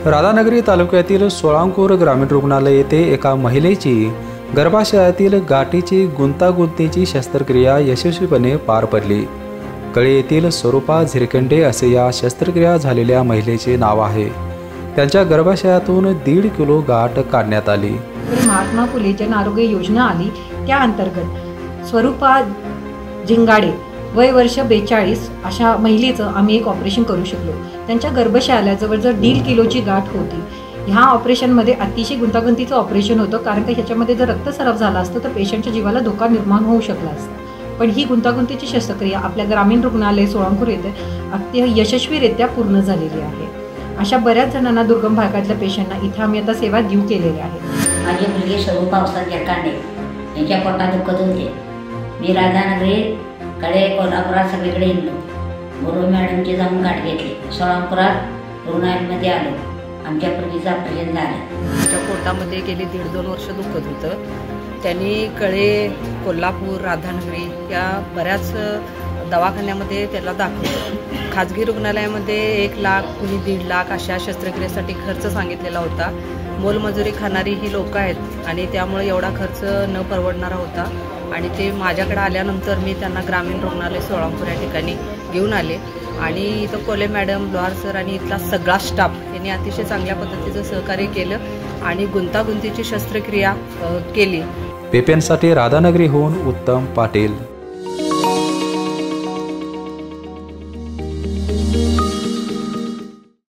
राधानगरी तालुक्यातील सोळांकूर ग्रामीण रुग्णालय येथे एका महिलेची गर्भाशयातील गाठीची गुंतागुंतीची शस्त्रक्रिया यशस्वीपणे पार पडली। कळे येथील स्वरूपा झिरखंडे असे या शस्त्रक्रिया झालेल्या महिलेचे नाव आहे। त्यांच्या गर्भाशयातून 1.5 किलो गाठ काढण्यात आली। महात्मा फुले जन आरोग्य योजना आली, त्या अंतर्गत स्वरूपा झिंगाडे वय वर्ष 42 अशा महिलेचं आम्ही एक ऑपरेशन करू शकलो। त्यांच्या गर्भाशयाला जवळजवळ 1.5 किलोची गाठ होती। ह्या ऑपरेशनमध्ये अतिशय गुंतागुंतीचं ऑपरेशन होतं, कारण की ह्याच्यामध्ये जर रक्तस्राव झाला असतं तर पेशंटच्या जीवाला धोका निर्माण होऊ शकला असता। पण ही गुंतागुंतीची शस्त्रक्रिया आपल्या ग्रामीण रुग्णालय सोळांकूर येथे अत्यंत यशस्वीरित्या पूर्ण झालेली आहे। अशा बऱ्याच जणांना दुर्गम भागातल्या पेशंटना इथे आम्ही आता सेवा देऊ केलेल्या आहेत। माझी मुलगी स्वरूपा झिरखंडे यांच्या पोटात दुखत होते। मी राधानगरी कडे कोल्हापुरात सगळीकडे हिंडलो। गुरु मॅडमची जाऊन गाठ घेतली। सोळांपुरात रुग्णालयामध्ये आलो। आमच्या पूर्वीचं ऑपरेशन झालं। त्याच्या पोटामध्ये गेली 1.5-2 वर्ष दुखत होतं। त्यांनी कळे, कोल्हापूर, राधानगरी या बऱ्याच दवाखान्यामध्ये त्याला दाखवलं। खाजगी रुग्णालयामध्ये 1 लाख, कुणी 1.5 लाख अशा शस्त्रक्रियेसाठी खर्च सांगितलेला होता। मोलमजुरी खाणारी ही लोक आहेत आणि त्यामुळे एवढा खर्च न परवडणारा होता। आणि ते माझ्याकडे आल्यानंतर मी त्यांना ग्रामीण रुग्णालय सोळांकूर या ठिकाणी घेऊन आले आणि इथं कोले मॅडम, लोहार सर आणि इथला सगळा स्टाफ यांनी अतिशय चांगल्या पद्धतीचं सहकार्य केलं आणि गुंतागुंतीची शस्त्रक्रिया केली। पेपेनसाठी राधानगरीहून उत्तम पाटील।